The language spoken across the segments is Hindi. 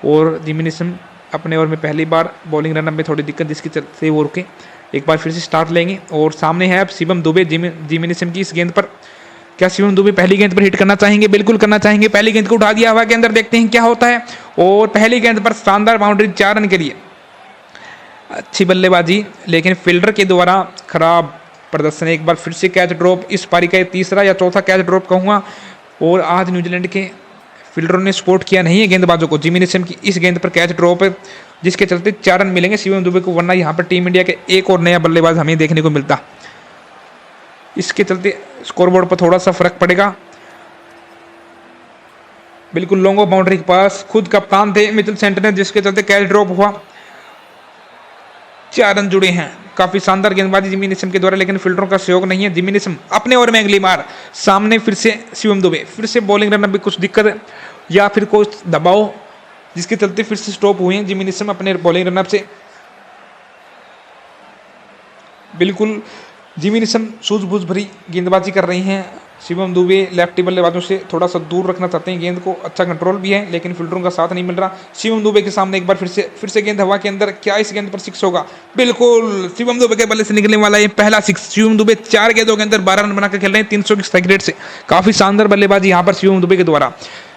और जिमिनिसम अपने ओवर में पहली बार बॉलिंग रनअप में थोड़ी दिक्कत जिसकी चलते वो रुके। एक बार फिर से स्टार्ट लेंगे और सामने है अब शिवम दुबे जिमिनिसम की इस गेंद पर। क्या शिवम दुबे पहली गेंद पर हिट करना चाहेंगे? बिल्कुल करना चाहेंगे। पहली गेंद को उठा दिया हवा के अंदर, देखते हैं क्या होता है। और पहली गेंद पर शानदार बाउंड्री, 4 रन के लिए। अच्छी बल्लेबाजी लेकिन फील्डर के द्वारा खराब प्रदर्शन। एक बार फिर से कैच ड्रॉप, इस पारी का तीसरा या चौथा कैच ड्रॉप कहूँगा। और आज न्यूजीलैंड के फील्डरों ने सपोर्ट किया नहीं है गेंदबाजों को। जिमिनिसम की इस गेंद पर कैच ड्रॉप है जिसके चलते 4 रन मिलेंगे शिवम दुबे को, वरना यहाँ पर टीम इंडिया के एक और नया बल्लेबाज हमें देखने को मिलता। इसके चलते स्कोरबोर्ड पर थोड़ा सा फर्क पड़ेगा। बिल्कुल लॉन्ग ऑफ बाउंड्री के पास खुद कप्तान थे मिचेल सेंटनर, जिसके चलते कैच ड्रॉप हुआ। 4 रन जुड़े हैं। काफी शानदार गेंदबाजी जिमिनिसम के द्वारा, लेकिन फील्डरों का सहयोग नहीं है। जिमिनिसम अपने ओवर में अगली बार सामने फिर से शिवम दुबे, फिर से बॉलिंग रनअप भी कुछ दिक्कत है या फिर कुछ दबाव जिसके चलते फिर से स्टॉप हुए हैं जिमिनिसम अपने बॉलिंग रनअप से। बिल्कुल जिमिनिसम सूझबूझ भरी गेंदबाजी कर रही हैं। शिवम दुबे लेफ्टी बल्लेबाजों से थोड़ा सा दूर रखना चाहते हैं गेंद को। अच्छा कंट्रोल भी है लेकिन फील्डरों का साथ नहीं मिल रहा। शिवम दुबे के सामने एक बार फिर से गेंद हवा के अंदर। क्या इस गेंद पर 6 होगा? बिल्कुल शिवम दुबे के बल्ले से निकलने वाला ये पहला 6। शिवम दुबे 4 गेंदों के अंदर 12 रन बनाकर खेल रहे हैं 300 की स्ट्राइक रेट से। काफी शानदार बल्लेबाजी यहाँ पर शिवम दुबे के द्वारा।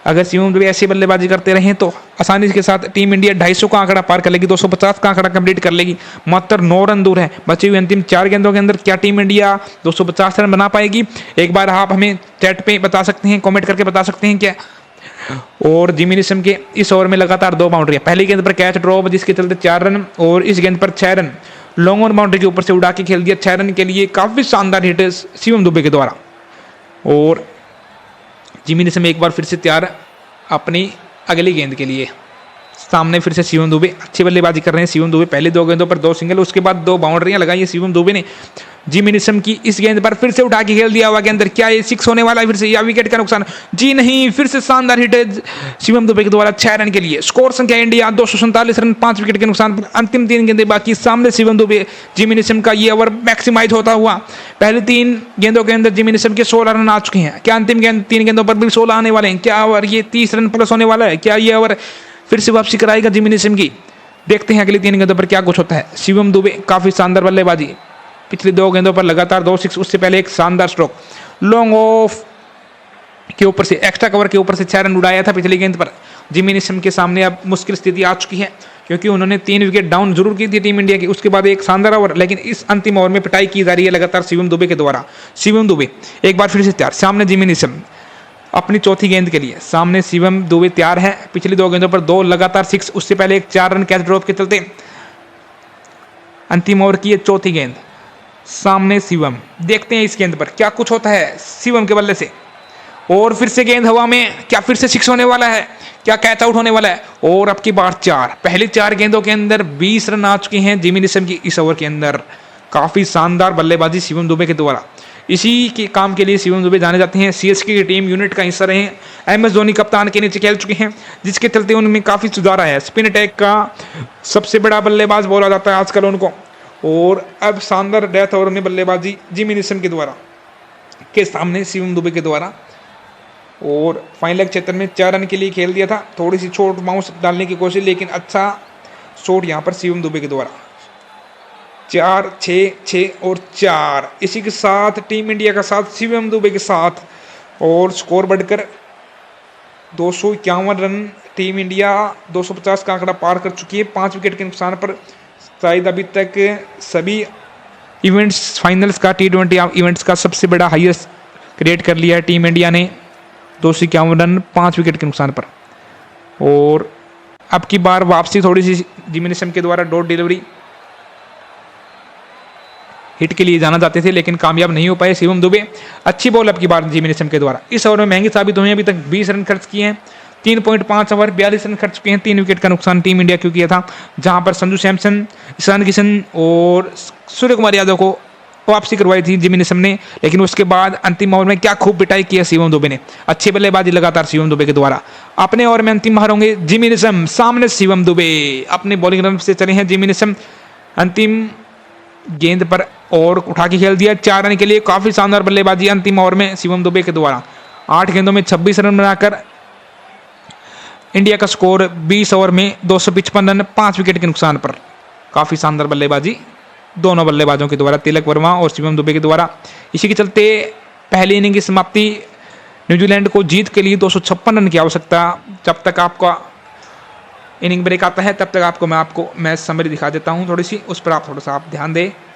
अगर शिवम दुबे ऐसी बल्लेबाजी करते रहे तो आसानी के साथ टीम इंडिया 250 का आंकड़ा पार कर लेगी, 250 का आंकड़ा कंप्लीट कर लेगी। मात्र 9 रन दूर है बची हुई अंतिम 4 गेंदों के अंदर। क्या टीम इंडिया 250 रन बना पाएगी? एक बार आप हमें चैट पे बता सकते हैं, कमेंट करके बता सकते हैं क्या। और जिमिनिसम के इस ओवर में लगातार 2 बाउंड्री। पहली गेंद पर कैच ड्रॉप जिसके चलते 4 रन और इस गेंद पर 6 रन लॉन्ग ऑन बाउंड्री के ऊपर से उड़ा के खेल दिया 6 रन के लिए। काफी शानदार हिट है शिवम दुबे के द्वारा। और जिमिनिसम एक बार फिर से तैयार अपनी अगली गेंद के लिए। सामने फिर से शिवम दुबे अच्छी बल्लेबाजी कर रहे हैं। शिवम दुबे पहले 2 गेंदों पर 2 सिंगल, उसके बाद 2 बाउंड्रियां लगाई है शिवम दुबे ने। जिमिनिसम की इस गेंद पर फिर से उठा के खेल दिया हुआ के अंदर। क्या ये 6 होने वाला है फिर से या विकेट का नुकसान? जी नहीं, फिर से शानदार हिट है शिवम दुबे के द्वारा 6 रन के लिए। स्कोर संख्या इंडिया 247 रन 5 विकेट के नुकसान पर। अंतिम 3 गेंदें बाकी। सामने शिवम दुबे, जिमिनिसम का ये ओवर मैक्सिमाइज होता हुआ। पहले 3 गेंदों के अंदर जिमिनिसम के 16 रन आ चुके हैं। क्या अंतिम 3 गेंदों पर भी 16 आने वाले हैं? क्या ओवर ये 30 रन प्लस होने वाला है? क्या ये ओवर फिर से वापसी कराएगा जिमिनिसम की? देखते हैं अगली 3 गेंदों पर क्या कुछ होता है। शिवम दुबे काफी शानदार बल्लेबाजी, पिछली 2 गेंदों पर लगातार 2 6, उससे पहले एक शानदार स्ट्रोक लॉन्ग ऑफ के ऊपर से, एक्स्ट्रा कवर के ऊपर से 6 रन उड़ाया था पिछली गेंद पर। जिमिनिसम के सामने अब मुश्किल स्थिति आ चुकी है क्योंकि उन्होंने 3 विकेट डाउन जरूर की थी टीम इंडिया की, उसके बाद एक शानदार ओवर, लेकिन इस अंतिम ओवर में पिटाई की जा रही है लगातार शिवम दुबे के द्वारा। शिवम दुबे एक बार फिर से तैयार, सामने जिमिनिसम अपनी चौथी गेंद के लिए। सामने शिवम दुबे तैयार है। पिछली 2 गेंदों पर 2 लगातार 6, उससे पहले एक 4 रन कैच ड्रॉप के चलते। अंतिम ओवर की चौथी गेंद। सामने शिवम, देखते हैं इस गेंद पर क्या कुछ होता है शिवम के बल्ले से। और फिर से गेंद हवा में। क्या फिर से 6 होने वाला है? क्या कैच आउट होने वाला है? और अब की बार 4, पहली 4 गेंदों के अंदर 20 रन आ चुके हैं जिमिनिसम की इस ओवर के अंदर। काफी शानदार बल्लेबाजी शिवम दुबे के द्वारा। इसी के काम के लिए शिवम दुबे जाने जाते हैं। सीएसके की टीम यूनिट का हिस्सा रहे हैं। MS धोनी कप्तान के नीचे खेल चुके हैं जिसके चलते उनमें काफी सुधार आया है। स्पिन अटैक का सबसे बड़ा बल्लेबाज बोला जाता है आजकल उनको। और अब शानदार डेथ ओवर में बल्लेबाजी जिमिनिसम के द्वारा के सामने शिवम दुबे के द्वारा। और फाइनल क्षेत्र में 4 रन के लिए खेल दिया था। थोड़ी सी छोट बाउंस डालने की कोशिश, लेकिन अच्छा शॉट यहाँ पर शिवम दुबे के द्वारा। 4 6 6 और 4। इसी के साथ टीम इंडिया का साथ शिवम दुबे के साथ और स्कोर बढ़कर 251 रन। टीम इंडिया 250 का आंकड़ा पार कर चुकी है 5 विकेट के नुकसान पर। शायद अभी तक सभी इवेंट्स फाइनल्स का, T20 इवेंट्स का सबसे बड़ा हाईएस्ट क्रिएट कर लिया है टीम इंडिया ने। 251 रन 5 विकेट के नुकसान पर। और अब की बार वापसी थोड़ी सी जिमिनिसम के द्वारा डॉट डिलीवरी हिट के लिए जाना चाहते थे लेकिन कामयाब नहीं हो पाए शिवम दुबे। अच्छी बॉल अब की बार जिमिनिसम के द्वारा। इस ओवर में महंगी साबित हुए हैं। अभी तक 20 रन खर्च किए हैं। 3.5 ओवर 42 रन खर्च किए हैं। 3 विकेट का नुकसान टीम इंडिया क्यों किया था, जहां पर संजू सैमसन, ईशान किशन और सूर्य कुमार यादव को वापसी करवाई थी जिमिनिसम ने। लेकिन उसके बाद अंतिम ओवर में क्या खूब पिटाई किया शिवम दुबे ने। अच्छी बल्लेबाजी लगातार शिवम दुबे के द्वारा। अपने ओवर में अंतिम बाहर होंगे जिमिनिसम, सामने शिवम दुबे। अपने बॉलिंग रन से चले हैं जिमिनिसम। अंतिम गेंद पर और उठा के खेल दिया 4 रन के लिए। काफी शानदार बल्लेबाजी अंतिम ओवर में शिवम दुबे के द्वारा। 8 गेंदों में 26 रन बनाकर इंडिया का स्कोर 20 ओवर में 255 रन 5 विकेट के नुकसान पर। काफ़ी शानदार बल्लेबाजी दोनों बल्लेबाजों के द्वारा, तिलक वर्मा और शिवम दुबे के द्वारा। इसी के चलते पहली इनिंग की समाप्ति, न्यूजीलैंड को जीत के लिए 256 रन की आवश्यकता। जब तक आपका इनिंग ब्रेक आता है तब तक मैं आपको मैच समरी दिखा देता हूं थोड़ी सी, उस पर आप थोड़ा सा ध्यान दें।